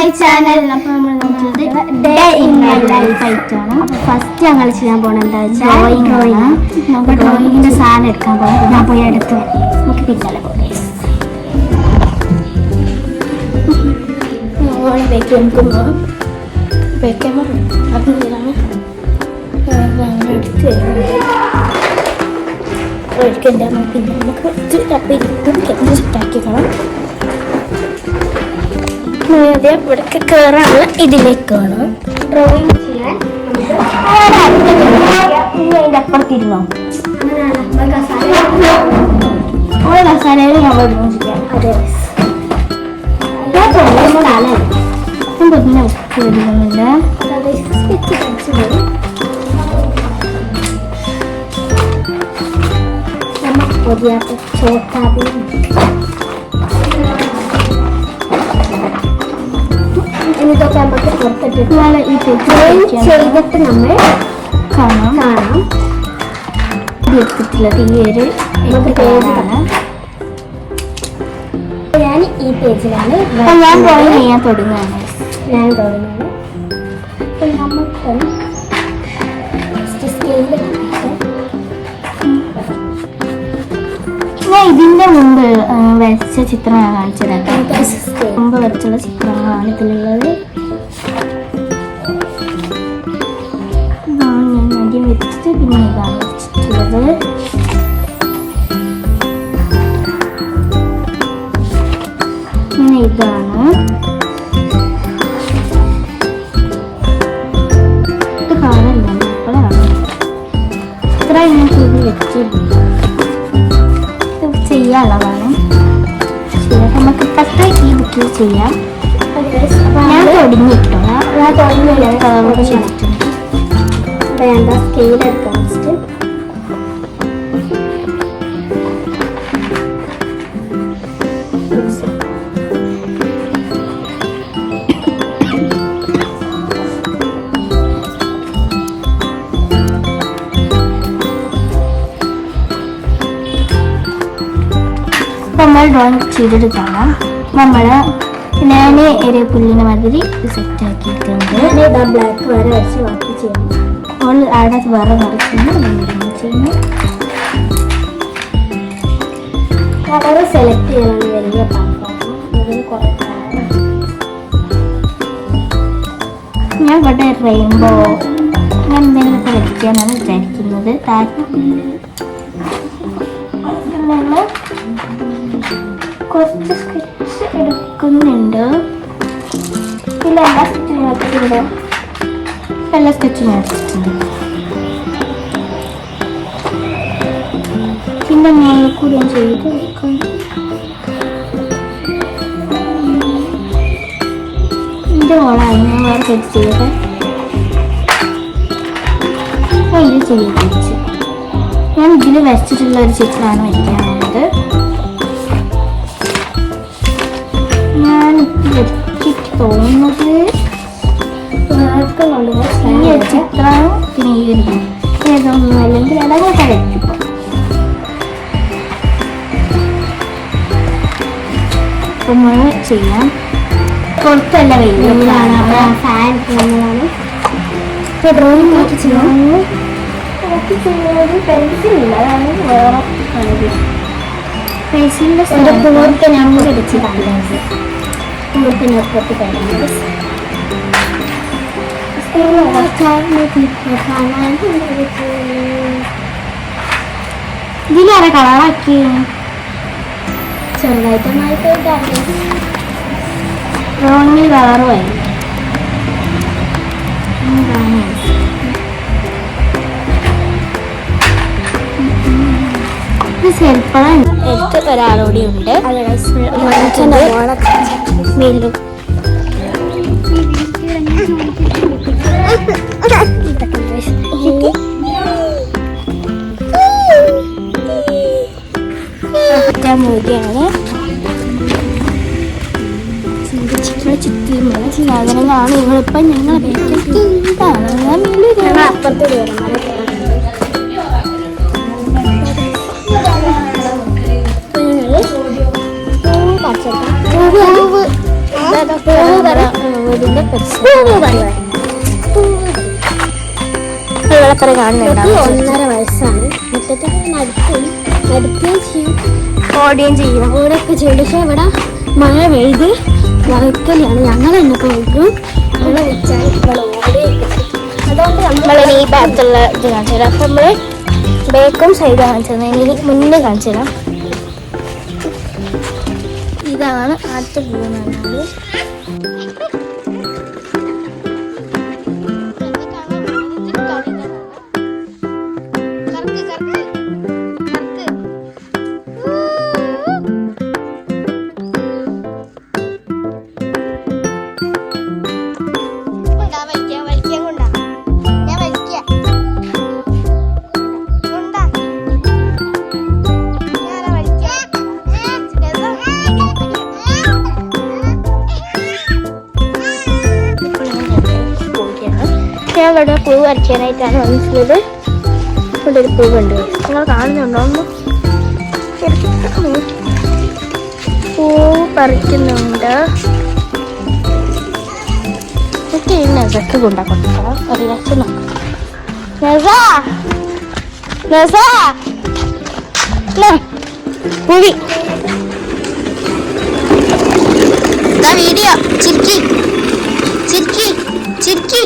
My channel. അപ്പോൾ നമ്മൾ നോക്കുന്നത് ഡേ ഇൻ മൈ ലൈഫ് ആയിട്ടാണ്. ഫസ്റ്റ് ഞങ്ങൾ ചെയ്യാൻ പോകുന്നത് എന്താ വെച്ചാൽ ഡ്രോയിങ്. നമുക്ക് ഡ്രോയിങ്ങിൻ്റെ സാധനം എടുക്കാൻ പോകും. ഞാൻ പോയി എടുത്ത് നമുക്ക് പിന്നാലെ പോകാം. എടുക്കണ്ട പിന്നെ നമുക്ക് സെറ്റാക്കിക്കണം. ഇവിടേക്ക് കയറാനുള്ള ഇതിലേക്കാണ് ഡ്രോയിങ് ചെയ്യാൻ. അതിൻ്റെ അപ്പുറത്തിരുന്നോ കസാലയിൽ നമ്മൾ ഡ്രോയിങ് ചെയ്യാം. അതെ ചോട്ടാ എന്നിട്ടൊക്കെ നമുക്ക് പുറത്തിട്ടിട്ട് ഈ ചെയ്തിട്ട് നമ്മൾ കാണാം. എടുത്തിട്ടുള്ളത് ഈ ഒരു പേജാണ്. ഞാൻ ഈ പേജിലാണ് ഞാൻ ഡ്രോയിങ് ചെയ്യാൻ തുടങ്ങുകയാണ്. അപ്പം നമുക്ക് ഞാൻ ഇതിൻ്റെ മുമ്പ് വരച്ച ചിത്രം ഞാൻ കാണിച്ചത്. മുമ്പ് വരച്ചുള്ള ചിത്രങ്ങളാണ് ഇതിലുള്ളത്. ഇതാണ് ഞാൻ ആദ്യം വെച്ചിട്ട് പിന്നെ ഇതാണ് വെച്ചിട്ടുള്ളത്. പിന്നെ ഇതാണ് ഇത് കാണാനില്ല ഇപ്പോഴാണ് ഇത്ര ഞാൻ ചെയ്ത് വെച്ചിട്ടുണ്ട്. ചെയ്യാനുള്ളതാണ്. നമുക്ക് ഫസ്റ്റ് ഈ ബുക്കിൽ ചെയ്യാം. ഞാൻ തുടങ്ങിയിട്ടോ കളർ ചെയ്തിട്ടുണ്ട്. വേണ്ട സ്കെയിൽ എടുക്കാം. ഫസ്റ്റ് നമ്മൾ ഡ്രോയിങ് ചെയ്തിട്ട് കാണാം. നമ്മൾ ഞാൻ ഒരു പുല്ലിന് മാതിരി സെറ്റ് ആക്കിയിട്ടുണ്ട്. ബ്ലാക്ക് വേറെ വരച്ച് ബാക്കി ചെയ്യണം. അപ്പോൾ അവിടെ വേറെ വരയ്ക്കുന്നു ചെയ്യുന്നു. കളർ സെലക്ട് ചെയ്യണം. വലിയ പാട്ടാണ്. ഇതിന് കുറേ ഞാൻ ഇവിടെ റെയിൻബോ ഞാൻ എന്തെങ്കിലുമൊക്കെ വരയ്ക്കാനാണ് വിചാരിക്കുന്നത്. കുറച്ച് സ്കെച്ച് എടുക്കുന്നുണ്ട്. എല്ലാ സ്കെച്ചും എടുത്തിട്ടുണ്ട്. എല്ലാ സ്കെച്ചും എടുത്തിട്ടുണ്ട്. പിന്നെ മേലെ കൂടി ഞാൻ ചെയ്ത് ഇതിൻ്റെ മോളാണ് ഞാൻ വേറെ സ്കെച്ച് ചെയ്തത്. ഇത് ചെയ്ത് വെച്ച് ഞാൻ ഇതിൽ വരച്ചിട്ടുള്ള ഒരു ചിത്രമാണ് വരയ്ക്കാനുള്ളത്. തോന്നുന്നത് ഈ ഒരു ചിത്രം പിന്നെ ഈ ഒരു ഏതൊന്നും അല്ലെങ്കിൽ അതൊക്കെ വയ്ക്കും. അപ്പം നമ്മൾ ചെയ്യാം. പുറത്തല്ല വെയിലാണ് ഫാൻ പോകുന്നതാണ്. ഇപ്പോൾ ഡ്രോയിങ് നോക്കി ചെയ്യാം. നോക്കി ചെയ്യുന്നത് പെൻസിലില്ല. അതാണ് വേറെ പെൻസിലിൻ്റെ പുറത്ത് ഞാൻ വെച്ചിട്ടാണ്. ഇതിലാരെ കളറാക്കി ചെറുതായിട്ട് ഡ്രോയിങ്ങിൽ കളറുമായി എടുത്ത് ഒരാളോടെ ഉണ്ട്. മൂടിയാണ് ചിത്രമുള്ള സാധനങ്ങളാണ് നിങ്ങളിപ്പം ഞങ്ങളെ അപ്പുറത്ത് വീടിന്റെ വെള്ളപ്പറ കാണുന്നുണ്ടോ? 1.5 വയസ്സാണ്. മുറ്റത്തൊക്കെ നടുക്കുകയും ചെയ്യും, ഓടുകയും ചെയ്യും, ഓടൊക്കെ ചെയ്യും. പക്ഷെ ഇവിടെ മഴ പെയ്ത് വഴുക്കലാണ്. ഞങ്ങൾ തന്നെ പോയിട്ടും മഴ വെച്ചാൽ ഇവിടെ ഓടുകയൊക്കെ. അതുകൊണ്ട് നമ്മൾ ഈ ഭാഗത്തുള്ള ഇത് കാണിച്ചു തരാം. അപ്പം നമ്മൾ ബേക്കും സൈഡ് കാണിച്ചു തരാം. ഇനി മുന്നേ കാണിച്ചു തരാം. ഇതാണ് അടുത്ത വ്യൂ എന്ന് പറഞ്ഞാൽ. ഞാൻ ഇവിടെ പൂ വരയ്ക്കാനായിട്ടാണ് വന്നിട്ടുള്ളത്. ഇവിടെ ഒരു പൂവുണ്ട്, നിങ്ങൾ കാണുന്നുണ്ടോ? പൂ പറിക്കുന്നുണ്ട്. എനിക്ക് ഈ നെസക്ക് കൊണ്ടാക്കാം. ഒരു ലക്ഷം നോക്കാം. പൂവി വീഡിയോ ചിരിക്കി ചിരിക്കി ചിരിക്കി